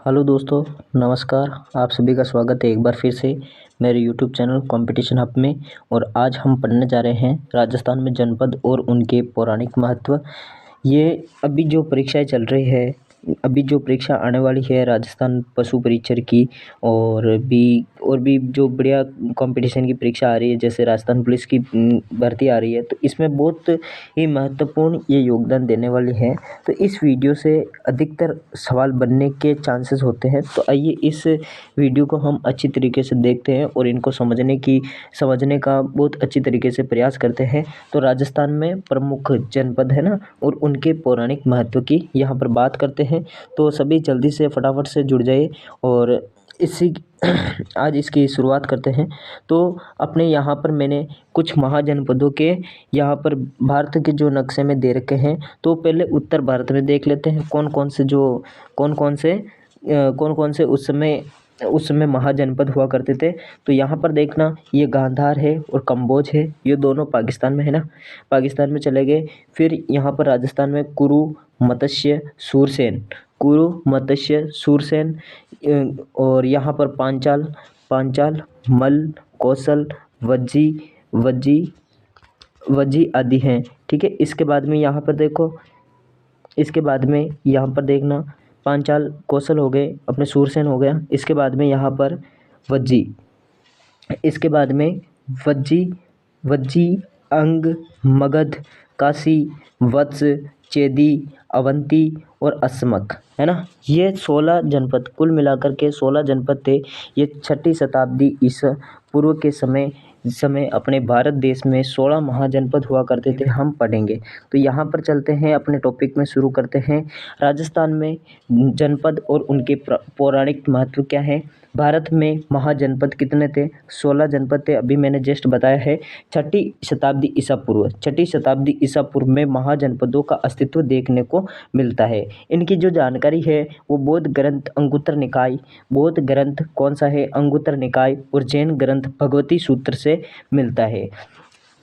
Hello दोस्तों, नमस्कार। आप सभी का स्वागत है एक बार फिर से मेरे यूट्यूब चैनल कंपटीशन हब में। और आज हम पढ़ने जा रहे हैं राजस्थान में जनपद और उनके पौराणिक महत्व। ये अभी जो परीक्षाएं चल रही है, अभी जो परीक्षा आने वाली है राजस्थान पशु परीक्षर की, और भी जो बढ़िया कंपटीशन की परीक्षा आ रही है, जैसे राजस्थान पुलिस की भर्ती आ रही है, तो इसमें बहुत ही महत्वपूर्ण ये योगदान देने वाली है। तो इस वीडियो से अधिकतर सवाल बनने के चांसेस होते हैं। तो आइए इस वीडियो को हम अच्छी तरीके से देखते हैं और इनको समझने का बहुत अच्छी तरीके से प्रयास करते हैं। तो राजस्थान में प्रमुख जनपद है ना, और उनके पौराणिक महत्व की यहाँ पर बात करते हैं। तो सभी जल्दी से फटाफट से जुड़ जाइए और इसी आज इसकी शुरुआत करते हैं। तो अपने यहाँ पर मैंने कुछ महाजनपदों के यहाँ पर भारत के जो नक्शे में दे रखे हैं। तो पहले उत्तर भारत में देख लेते हैं कौन कौन से उस समय महाजनपद हुआ करते थे। तो यहाँ पर देखना, ये गांधार है और कंबोज है, ये दोनों पाकिस्तान में है ना, पाकिस्तान में चले गए। फिर यहाँ पर राजस्थान में कुरु मत्स्य सूरसेन, और यहाँ पर पांचाल, मल, कौशल, वज्जी वज्जी वज्जी आदि हैं। ठीक है। इसके बाद में यहाँ पर देखो, इसके बाद में यहाँ पर देखना, पांचाल कौशल हो गए, अपने सूरसेन हो गया। इसके बाद में यहाँ पर वज्जी, इसके बाद में वज्जी वज्जी अंग, मगध, काशी, वत्स, चेदी, अवंती और असमक, है ना। ये 16 जनपद, कुल मिलाकर के 16 जनपद थे। ये 6ठी शताब्दी ईसा पूर्व के समय अपने भारत देश में 16 महाजनपद हुआ करते थे, हम पढ़ेंगे। तो यहाँ पर चलते हैं, अपने टॉपिक में शुरू करते हैं। राजस्थान में जनपद और उनके पौराणिक महत्व क्या है। भारत में महाजनपद कितने थे? 16 जनपद थे, अभी मैंने जस्ट बताया है। 6ठी शताब्दी ईसा पूर्व में महाजनपदों का अस्तित्व देखने को मिलता है। इनकी जो जानकारी है वो बौद्ध ग्रंथ कौन सा है? अंगुत्तर निकाय, और जैन ग्रंथ भगवती सूत्र से मिलता है।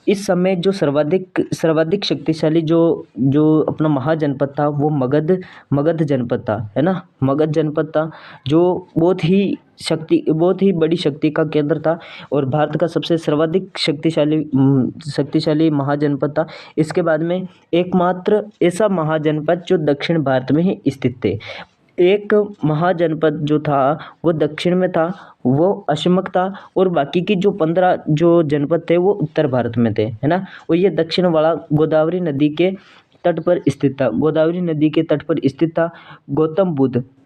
इस समय जो सर्वाधिक शक्तिशाली जो अपना महाजनपद था वो मगध जनपद था, है ना। मगध जनपद था जो बहुत ही बड़ी शक्ति का केंद्र था और भारत का सबसे सर्वाधिक शक्तिशाली महाजनपद था। इसके बाद में एकमात्र ऐसा महाजनपद जो दक्षिण भारत में ही स्थित थे। एक महाजनपद जो था वो दक्षिण में था, वो अशमक था, और बाकी की जो 15 जो जनपद थे वो उत्तर भारत में थे, है ना। और ये दक्षिण वाला गोदावरी नदी के तट पर स्थित था।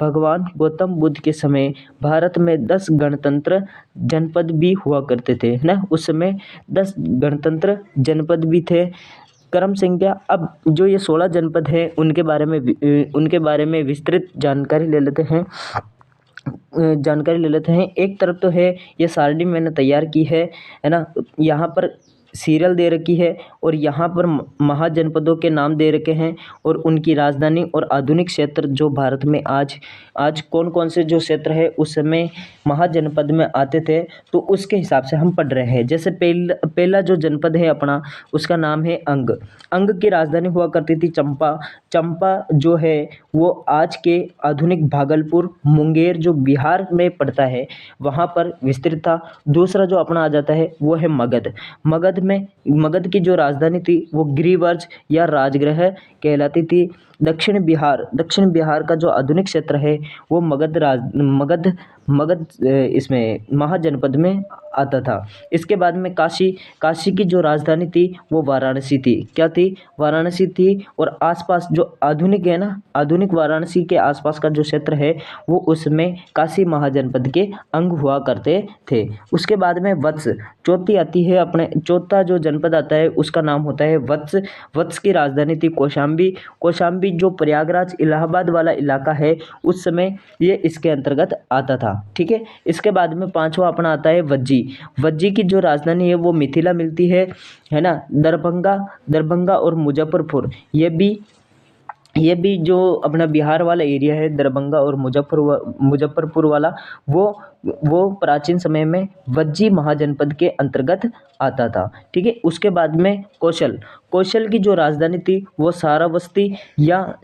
भगवान गौतम बुद्ध के समय भारत में 10 गणतंत्र जनपद भी हुआ करते थे, है ना। उस समय 10 गणतंत्र जनपद भी थे। क्रम संख्या, अब जो ये 16 जनपद हैं उनके बारे में विस्तृत जानकारी ले लेते हैं। एक तरफ तो है ये सारणी मैंने तैयार की है ना। यहाँ पर सीरियल दे रखी है और यहाँ पर महाजनपदों के नाम दे रखे हैं और उनकी राजधानी और आधुनिक क्षेत्र जो भारत में आज कौन कौन से जो क्षेत्र है उस समय महाजनपद में आते थे, तो उसके हिसाब से हम पढ़ रहे हैं। जैसे पहला जो जनपद है अपना, उसका नाम है अंग की राजधानी हुआ करती थी चंपा जो है वो आज के आधुनिक भागलपुर, मुंगेर जो बिहार में पड़ता है, वहाँ पर विस्तृत था। दूसरा जो अपना आ जाता है वो है मगध की जो राजधानी थी वो गिरिवर्ज या राजगृह कहलाती थी। दक्षिण बिहार का जो आधुनिक क्षेत्र है वो मगध इसमें महाजनपद में आता था। इसके बाद में काशी की जो राजधानी थी वो वाराणसी थी। क्या थी? वाराणसी थी। और आसपास जो आधुनिक है ना, आधुनिक वाराणसी के आसपास का जो क्षेत्र है वो उसमें काशी महाजनपद के अंग हुआ करते थे। उसके बाद में वत्स चौथी आती है, अपने चौथा जो जनपद आता है उसका नाम होता है वत्स की राजधानी थी कौशाम्बी जो प्रयागराज इलाहाबाद वाला इलाका है, उस समय ये इसके अंतर्गत आता था। ठीक है। इसके बाद में पांचवा अपना आता है वज्जी की जो राजधानी है वो मिथिला मिलती है ना। दरभंगा और मुजफ्फरपुर ये भी जो अपना बिहार वाला एरिया है, दरभंगा और मुजफ्फरपुर वाला, वो प्राचीन समय में वज्जी महाजनपद के अंतर्गत आता था। ठीक है। उसके बाद में कौशल की जो राजधानी थी वो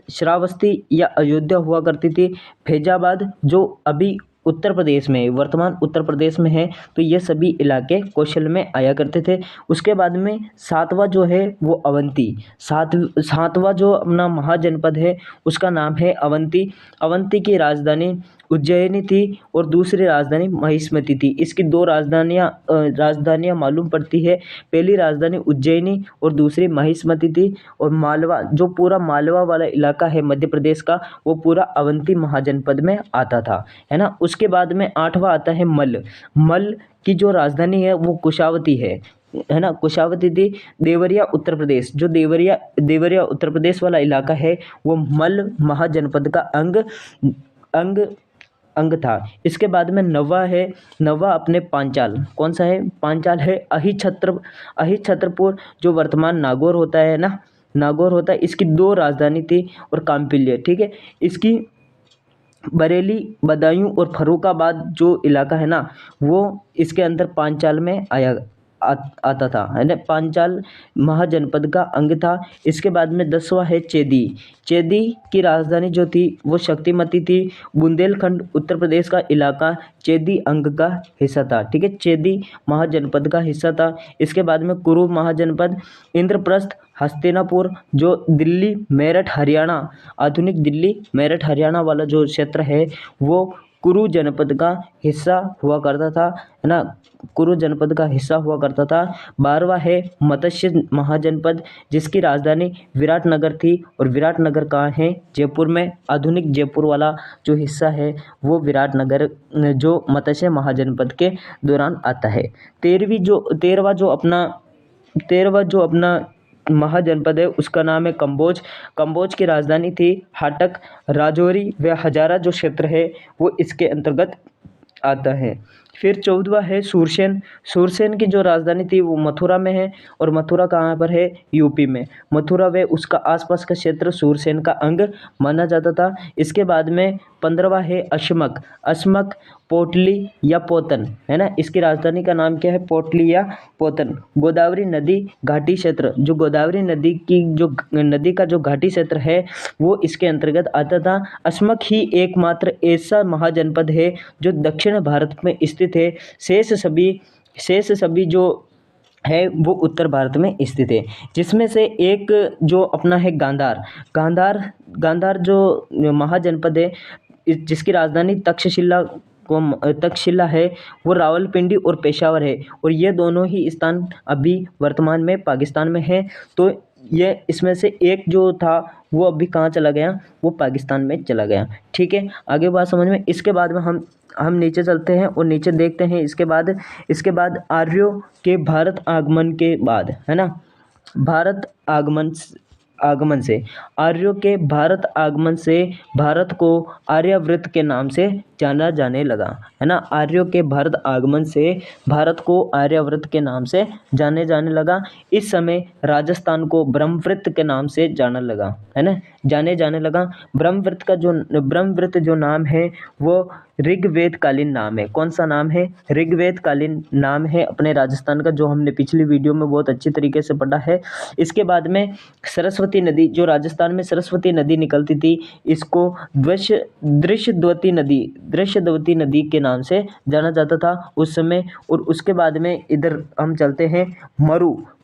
श्रावस्ती या अयोध्या हुआ करती थी। फैजाबाद जो अभी उत्तर प्रदेश में, वर्तमान उत्तर प्रदेश में है, तो ये सभी इलाके कौशल में आया करते थे। उसके बाद में सातवां जो है वो अवंती, सातवां जो अपना महाजनपद है उसका नाम है अवंती। अवंती की राजधानी उज्जैनी थी और दूसरी राजधानी महिष्मती थी। इसकी दो राजधानियाँ मालूम पड़ती है। पहली राजधानी उज्जैनी और दूसरी महिष्मती थी। और मालवा, जो पूरा मालवा वाला इलाका है मध्य प्रदेश का, वो पूरा अवंती महाजनपद में आता था, है ना। उसके बाद में आठवां आता है मल की जो राजधानी है वो कुशावती है ना, कुशावती थी। देवरिया उत्तर प्रदेश, जो देवरिया उत्तर प्रदेश वाला इलाका है वो मल महाजनपद का अंग था। इसके बाद में नवा अपने पांचाल, कौन सा है? पांचाल है अहिछत्रपुर, जो वर्तमान नागौर होता है ना, नागौर होता है। इसकी दो राजधानी थी और काम्पिल्य। ठीक है। इसकी बरेली, बदायूं और फर्रुखाबाद जो इलाका है ना, वो इसके अंदर पांचाल में आता था, है ना। पांचाल महाजनपद का अंग था। इसके बाद में 10वां है चेदी की राजधानी जो थी वो शक्तिमती थी। बुंदेलखंड उत्तर प्रदेश का इलाका चेदी अंग का हिस्सा था। ठीक है। चेदी महाजनपद का हिस्सा था। इसके बाद में कुरु महाजनपद, इंद्रप्रस्थ, हस्तिनापुर जो दिल्ली मेरठ हरियाणा, आधुनिक दिल्ली मेरठ हरियाणा वाला जो क्षेत्र है वो कुरु जनपद का हिस्सा हुआ करता था, है ना, कुरु जनपद का हिस्सा हुआ करता था। 12वां है मत्स्य महाजनपद, जिसकी राजधानी विराटनगर थी। और विराटनगर कहाँ है? जयपुर में। आधुनिक जयपुर वाला जो हिस्सा है वो विराटनगर जो मत्स्य महाजनपद के दौरान आता है। 13वां जो अपना महाजनपद है उसका नाम है कंबोज की राजधानी थी हाटक। राजौरी व हजारा जो क्षेत्र है वो इसके अंतर्गत आता है। फिर 14वां है सूरसेन की जो राजधानी थी वो मथुरा में है। और मथुरा कहाँ पर है? यूपी में। मथुरा व उसका आसपास का क्षेत्र सूरसेन का अंग माना जाता था। इसके बाद में 15वां है अशमक, पोटली या पोतन, है ना। इसकी राजधानी का नाम क्या है? पोटली या पोतन। गोदावरी नदी घाटी क्षेत्र, जो गोदावरी नदी का जो घाटी क्षेत्र है वो इसके अंतर्गत आता था। अशमक ही एकमात्र ऐसा महाजनपद है जो दक्षिण भारत में स्थित है। शेष सभी जो है वो उत्तर भारत में स्थित है, जिसमें से एक जो अपना है गांधार जो महाजनपद है, जिसकी राजधानी तक्षशिला है, वो रावलपिंडी और पेशावर है। और ये दोनों ही स्थान अभी वर्तमान में पाकिस्तान में है। तो ये इसमें से एक जो था वो अभी कहाँ चला गया? वो पाकिस्तान में चला गया। ठीक है। आगे बात समझ में। इसके बाद में हम नीचे चलते हैं और नीचे देखते हैं। इसके बाद आर्यों के भारत आगमन के बाद, है ना, आर्यों के भारत आगमन से भारत को आर्यावर्त के नाम से जाना जाने लगा, है ना। आर्यों के भारत आगमन से भारत को आर्यावर्त के नाम से जाने लगा। इस समय राजस्थान को ब्रह्मवृत के नाम से जाने लगा। ब्रह्मवृत जो नाम है वो ऋग्वेद कालीन नाम है। कौन सा नाम है? ऋग्वेद कालीन नाम है अपने राजस्थान का, जो हमने पिछली वीडियो में बहुत अच्छी तरीके से पढ़ा है। इसके बाद में सरस्वती नदी, जो राजस्थान में सरस्वती नदी निकलती थी, इसको दृश्यद्वती नदी के नाम से जाना जाता था उस समय। और उसके बाद में इधर हम चलते हैं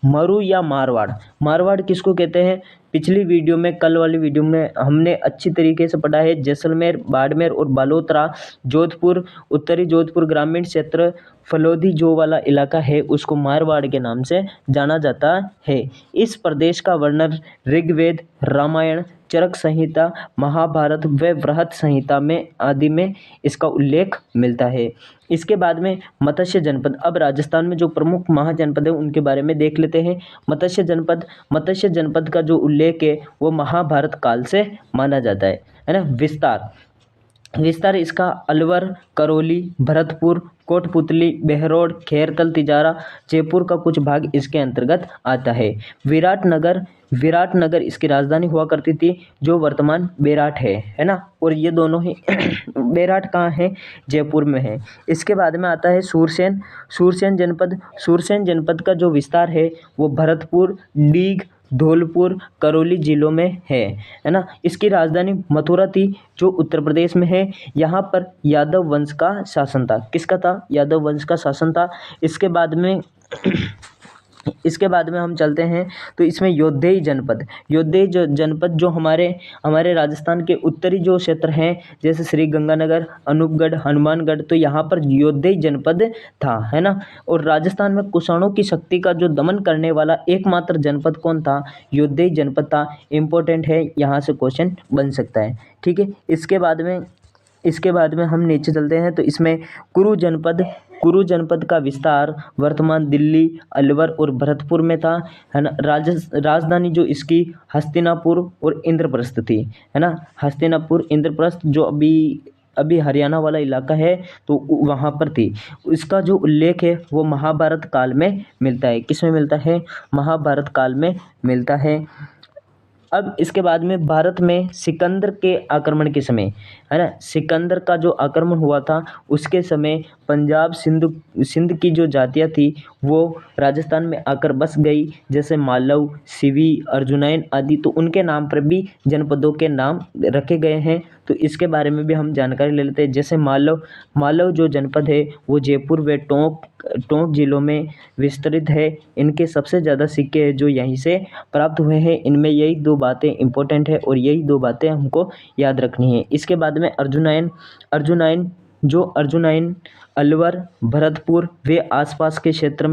मरु या मारवाड़ किसको कहते हैं? पिछली वीडियो में, कल वाली वीडियो में हमने अच्छी तरीके से पढ़ा है। जैसलमेर, बाड़मेर और बालोतरा, जोधपुर, उत्तरी जोधपुर ग्रामीण क्षेत्र, फलोदी जो वाला इलाका है उसको मारवाड़ के नाम से जाना जाता है। इस प्रदेश का वर्णन ऋग्वेद, रामायण, चरक संहिता, महाभारत व बृहत संहिता में आदि में इसका उल्लेख मिलता है। इसके बाद में मत्स्य जनपद। अब राजस्थान में जो प्रमुख महाजनपद है उनके बारे में देख लेते हैं। मत्स्य जनपद का जो उल्लेख है वो महाभारत काल से माना जाता है ना। विस्तार इसका अलवर, करौली, भरतपुर, कोटपुतली, बहरोड, खैरतल, तिजारा, जयपुर का कुछ भाग इसके अंतर्गत आता है। विराटनगर इसकी राजधानी हुआ करती थी, जो वर्तमान बेराट है ना। और ये दोनों ही बेराट कहाँ है? जयपुर में है। इसके बाद में आता है सूरसेन जनपद का जो विस्तार है वो भरतपुर, डीग, धौलपुर, करौली जिलों में है ना। इसकी राजधानी मथुरा थी, जो उत्तर प्रदेश में है। यहाँ पर यादव वंश का शासन था। किसका था? यादव वंश का शासन था। इसके बाद में हम चलते हैं तो इसमें योद्धेय जनपद जो हमारे राजस्थान के उत्तरी जो क्षेत्र हैं, जैसे श्री गंगानगर, अनूपगढ़, हनुमानगढ़, तो यहाँ पर योद्धेय जनपद था, है ना। और राजस्थान में कुषाणों की शक्ति का जो दमन करने वाला एकमात्र जनपद कौन था? योद्धेय जनपद था। इम्पोर्टेंट है, यहाँ से क्वेश्चन बन सकता है, ठीक है। इसके बाद में हम नीचे चलते हैं तो इसमें कुरु जनपद का विस्तार वर्तमान दिल्ली, अलवर और भरतपुर में था, है ना। राजधानी जो इसकी हस्तिनापुर और इंद्रप्रस्थ थी, है ना। हस्तिनापुर, इंद्रप्रस्थ जो अभी हरियाणा वाला इलाका है, तो वहाँ पर थी। इसका जो उल्लेख है वो महाभारत काल में मिलता है। किस में मिलता है? महाभारत काल में मिलता है। अब इसके बाद में भारत में सिकंदर के आक्रमण के समय, है ना, सिकंदर का जो आक्रमण हुआ था उसके समय पंजाब, सिंध की जो जातियाँ थी वो राजस्थान में आकर बस गई, जैसे मालव, सिवी, अर्जुनैन आदि। तो उनके नाम पर भी जनपदों के नाम रखे गए हैं। तो इसके बारे में भी हम जानकारी ले लेते हैं। जैसे मालव जो जनपद है वो जयपुर व टोंक जिलों में विस्तृत है। इनके सबसे ज़्यादा सिक्के जो यहीं से प्राप्त हुए हैं। इनमें यही दो बातें इंपॉर्टेंट है और यही दो बातें हमको याद रखनी है। इसके बाद में अर्जुनैन अलवर, भरतपुर वे आसपास के क्षेत्र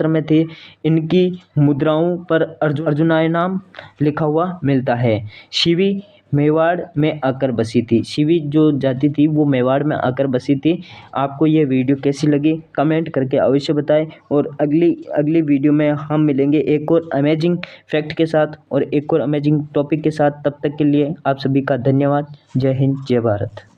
में थे। इनकी मुद्राओं पर अर्जुनैनाम लिखा हुआ मिलता है। शिवी मेवाड़ में आकर बसी थी। शिवी जो जाति थी वो मेवाड़ में आकर बसी थी। आपको ये वीडियो कैसी लगी कमेंट करके अवश्य बताएं। और अगली वीडियो में हम मिलेंगे एक और अमेजिंग फैक्ट के साथ और एक और अमेजिंग टॉपिक के साथ। तब तक के लिए आप सभी का धन्यवाद। जय हिंद, जय भारत।